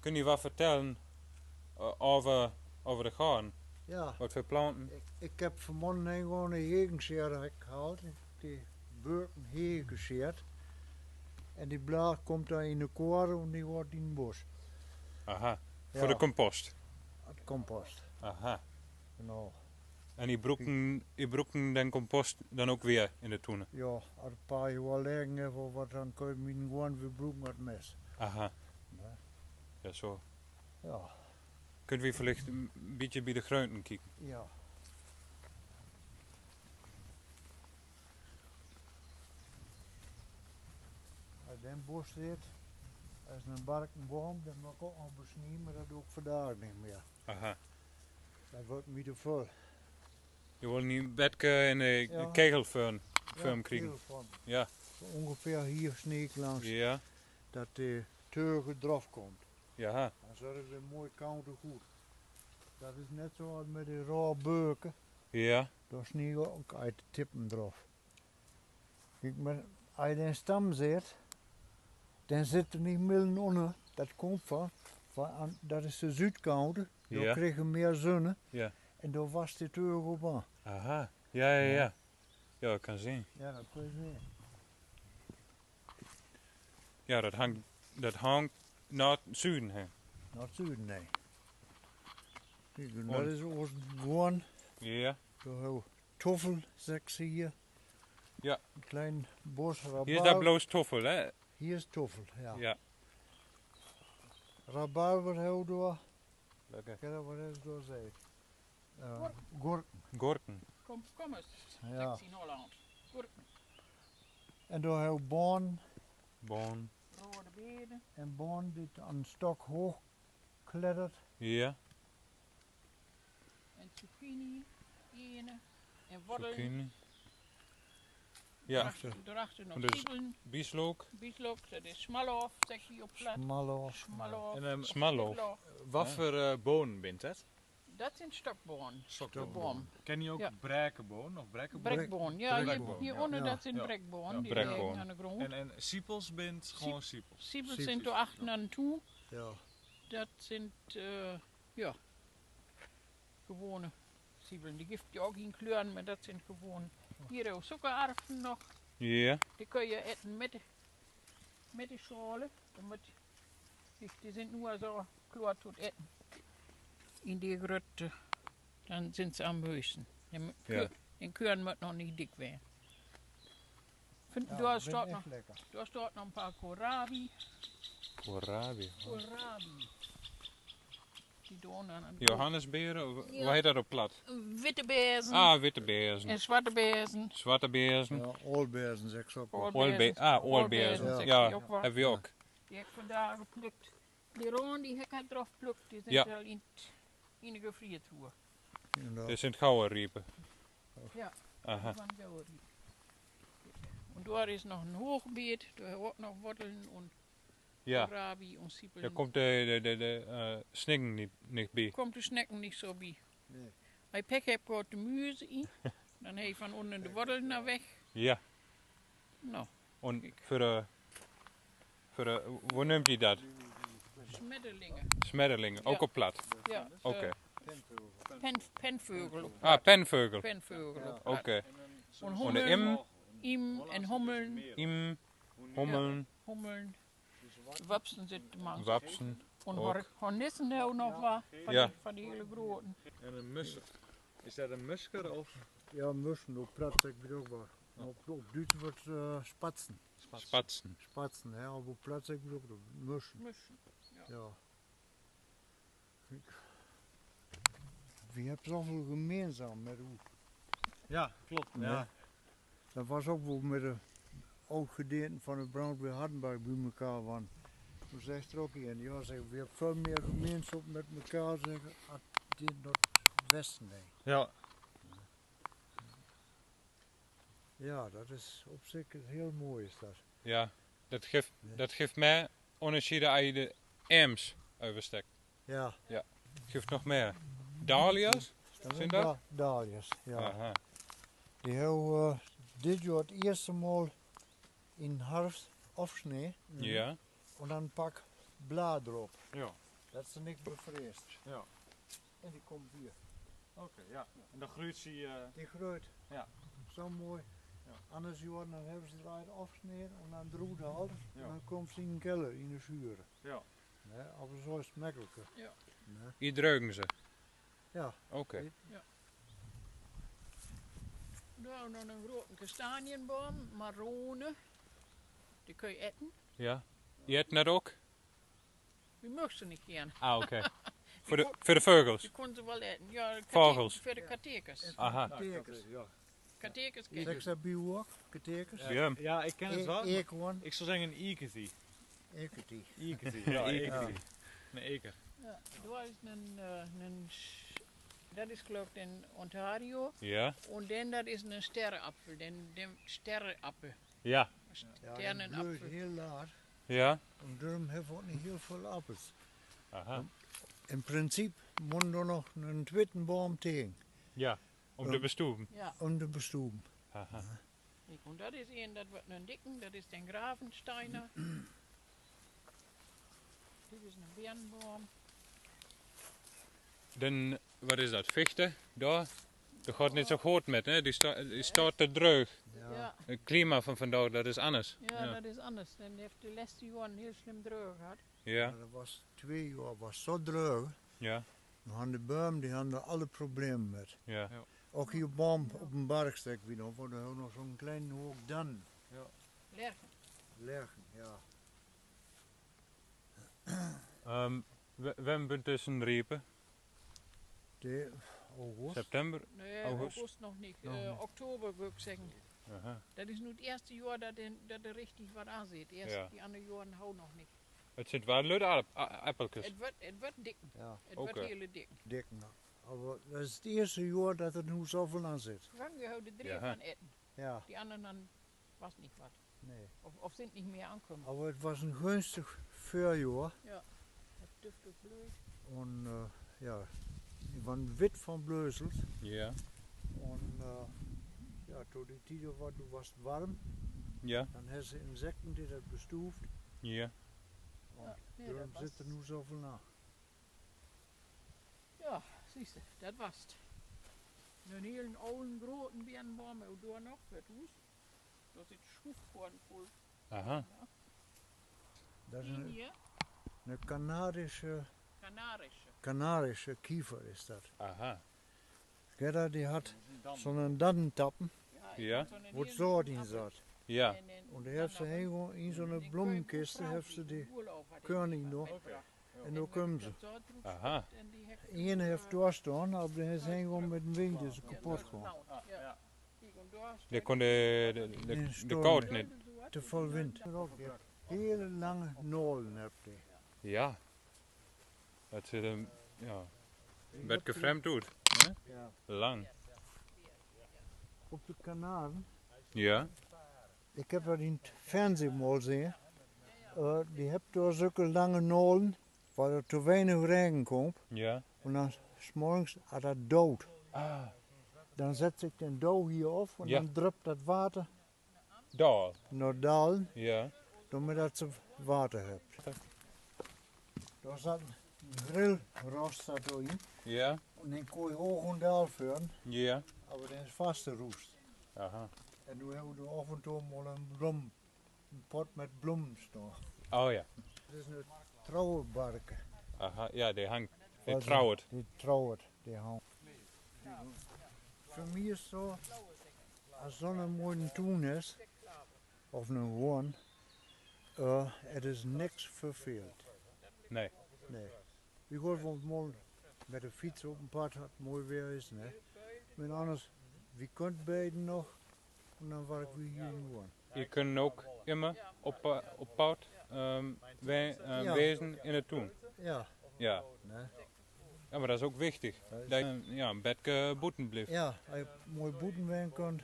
Kun je wat vertellen over de garn? Ja, Wat voor planten? ik heb vanmorgen gewoon een hegenscheer gehaald. Die burken heen gescheerd. En die blaar komt dan in de koren en die wordt in het bos. Aha. Ja. Voor de compost. Het compost. Aha. Genau. En die broeken den compost dan ook weer in de toenen? Ja, als een paar jaar liggen hebben wat, dan kun je hem gewoon weer broeken met mes. Aha. Ja. Ja, zo. Ja, Kunt u wellicht een beetje bij de groenten kijken? ja. Als je in bos zit, als een barkenboom, dan mag ik ook nog besnijden, maar dat doe ik vandaag niet meer. Aha. Dat wordt me te veel. Je wil niet bedke en de Ja. kegelfeun Ja, krijgen? heel van. Ja. Zo ongeveer hier sneek langs, Ja. dat de teugel eraf komt. Ja. Dan zorgen ze mooi counter goed. Dat is net zoals met de raw beuken. Ja. Daar sneeuw je ook uit de tippen eraf. Kijk, maar als je in een stam zit, dan zit er niet midden onder. Dat komt dat is de zuidkoude. Daar Ja. krijg je meer zon Ja. en daar was de teugel op aan. Aha. Ja, ja, ja. Ja, ik kan zien. Ja, dat kun je zien. Ja, dat hangt naar het zuiden heen. Naar het zuiden, nee. Kijk, en Oh. dat is ons gewoon. Ja. Zo toffel, zeg ze hier. Ja. Een klein bos rabaal. Hier is dat bloos toffel, hè? Hier is toffel, ja. Ja. Rabarber heel door. Lekker. Kijk wat is door zee. Gork. Gorken. Kom eens, Ja. zegt in Holland. Gurken, En door heel boon. Bon. rode benen, En boon die aan een stok hoog klettert. Ja. en zucchini, ene, en wortelen. Zucchini. Ja. Daarachter nog En dus- zwiebeln, Bieslook. bieslook, dat is smallof, zeg je op plat. Smallof. Smallof, En Smallof. knoflook. wat voor bonen bent het? Dat zijn stokboon. Stokboon. Ken je ook Ja. brekkenboon of brekkenboon? Brekboon, ja, Brekboon, hieronder ja. dat zijn Ja. brekboon, Ja, die brekboon. liggen aan de grond. En siepels bent gewoon siepels. Siebels Siepels. zijn door achter naar toe, Ja. dat zijn, ja, gewone siebelen. Die geeft je ook geen kleuren, maar dat zijn gewoon. Hier ook suikerarven nog. Ja. Die kun je eten met de schalen. Die zijn nu zo klaar tot eten. In die grote, dan zijn ze aan buizen. Ja. En keuren moet nog niet dik zijn. Ja, Daar dat staat vindt nog, echt lekker. daar staat nog een paar koolrabi. Koolrabi. Koolrabi. Die doen aan het Johannesberen, of Ja. hoe heet dat op plat? witte bezen Ah, witte bezen. en zwarte bezen. Zwarte bezen. Ja, olbezen zeg ze ook wel. Oorbezen. Oorbezen, Ja, zeg ja, je ook wel. hebben we ook. Die heb ik vandaag geplukt. Die roon die heb ik eraf geplukt. Die zijn Ja. al in de gefriertruhe. Inderdaad. Dit zijn gouden riepen. Ja. Aha. Van Gaudi. En daar is nog een hoogbeet, daar ook nog wortelen en Ja. koolrabi en siepelen. Daar komt de snikken niet bij. Komt de snacken niet zo bij. Nee. Bij pek heb ik ook de muze in. Dan heb je van onder de wortelen naar weg. Ja. Nou, En hoe noemt je dat? smeddelingen. Smeddelingen, ook Ja. op plat. Ja, Oké. penvogel. Ah, penvogel. Penvogel. Ja. op plat. Oké. En En de hommelen, im en hommelen. im, hommelen, Hommelen. Wapsen zitten man. wapsen. En ook. hornissen hebben nog wat. Van, Ja. van die hele grote. En een musker. Is dat een musker of Ja, mussen op plat zeg ik ook wel. Op Duits wordt spatsen. Spatsen. Spatsen, hè. Op plat zeg ik ook wel. Mussen. Mussen. Ja. Kijk. Wie hebt zoveel gemeenzaam met u? Ja, klopt. Nee. Ja. Dat was ook wel met de oud gedeelte van het brandweer Hardenberg bij elkaar waren. Toen zegt er ook een, ja, zeg, we hebben veel meer gemeenschap met elkaar, zeggen, als dit naar het westen nee. Ja. Ja, dat is op zich heel mooi is dat. Ja, dat geeft mij onderscheiden als je de Ems overstekt. Ja. Geeft nog meer. Dahlia's? Dat Zijn dat? Dahlias, ja. Aha. Die hebben dit jaar het eerste maal in herfst afsnee Ja. en dan een pak bladeren op. Ja. Dat ze niks bevreesd. Ja. En die komt hier. Oké, ja. En dan groeit ze... Die groeit. Ja. Zo mooi. Ja. Anders jaren dan hebben ze het eruit afgesneden en dan droeg de hals. Ja. En dan komt ze in de keller in de zuren. Ja. Nee, aber zo is het makkelijker. Ja. Nee. Hier dreugen ze. Ja. Oké. Nou, nog een grote kastanienboom, marone. Die kun je eten. Ja. Je hebt net ook? Die mag ze niet gern. Ah, oké. Voor de vogels. Die kon ze wel eten. Ja, Vogels. voor de katekers. Aha. Katekers. Ja. Katekers Zeg kijk. dat bij u ook? Katekers? Ja. Ja, ik ken het wel. Eekhoorn. Ik zou zeggen een iketi. Eketi. Iketi. Ja, Iketi. iketi. Een eker. Ja, daar is dat is geloof ik in Ontario. Ja. En dan dat is een sterrenappel. De sterrenappel. Ja. Ja, dat bloeit Sternenappel. heel laat. Ja. En daarom hebben we ook niet heel veel appels. Aha. In principe moet er nog een tweede boom tegen. Ja. Om te bestoeven. Ja, Om te bestoeven. Aha. kijk, en dat is een, dat wordt een dikke, dat is den Gravensteiner. Dit is een berenboom. Dan, wat is dat? Vechten? Daar? Dat gaat niet zo goed met, hè? Die staat te dreug. Ja, Het klimaat van vandaag, dat is anders. ja, dat is anders. Dan heeft de laatste jaren heel slim droog gehad. Ja. Maar dat was 2 jaar was zo droog. Ja. Dan hadden de bomen die hadden er alle problemen met. Ja. Ook hier boom op een bergstek weer nog, want er hadden nog zo'n klein hoek dan. Lerchen. Leggen, ja. Wanneer bent tussen riepen? De august. September? Nee, August. august nog niet. Nog niet. Oktober wil ik zeggen. Aha. Dat is nu het eerste jaar dat er richtig wat aan zit. Eerst Ja. die andere jaren hou nog niet. Het zit wel leuke appeltjes. Het wordt dik. Ja, Het wordt Oké. hele dik. dik nog. Maar dat is het eerste jaar dat er nu zoveel aan zit. Frank houden drie Ja. van eten. Ja, Die anderen dan was niet wat. nee. Of zijn niet meer aankomen. Maar het was een gunstig voorjaar. Het duftig bloeit. En ja, die waren wit van bleuzels. Ja. En ja, toen die tijd was het warm. Ja. Dan hebben ze insecten die dat bestoeft. Ja. Ja, nee, Daarom dat was, zit er nu zoveel na. ja, zie je, dat was het. Een hele oude grote berenboom, ook door nog, het huis. Daar zit schroefkorn vol. Aha. Dat is Die een hier, Canarische kiefer is dat. Aha. Gerda die had zo'n daddentappen, Ja. wat zout in zat. Ja. En daar heeft ze helemaal in zo'n bloemenkist, heeft ze die koning nog. En daar komen ze. Aha. Eén heeft doorstaan, maar die is helemaal met een wind is kapot gegaan. Die kon de storm. koud niet. Te veel wind. Hele lange nolen heb je. Ja. Dat zit hem, ja, een beetje vreemd uit. Ja. Lang. Op de kanalen, Ja. ik heb dat in het fernsehen mal gezien. Die hebben daar zulke lange nolen, waar er te weinig regen komt. Ja. En dan s'morgens had dat dood. Ah. Dan zet ik den dood hier op en Ja. dan drupt dat water Daar. naar dalen, Ja. doordat ze water hebt. Daar zat een grillrost zat erin. Ja. En dan kon je hoog en dal vuren, Ja. maar dat is vaste roest. Aha. En nu hebben we af en toe mal een pot met bloemen staan. Oh ja. Dat is een trouwenbarken. Aha. Ja, die hangt. Die Wat trouwt. Die trouwt, die hangt. Voor mij is het zo, als zo'n mooie tuin is, of een hoorn, het is niks verveeld. Nee. Nee. Je gaat gewoon mooi met de fiets op een pad, als het mooi weer is. Nee. Maar anders, wie kunt beiden nog, en dan word ik weer hier in woon. Je kunt ook immer op pad Ja. wezen in het doen. Ja. Ja. Nee. Ja, maar dat is ook wichtig. Dat je ja, een beetje boeten blijft. Ja, als je mooi boeten werden kunt,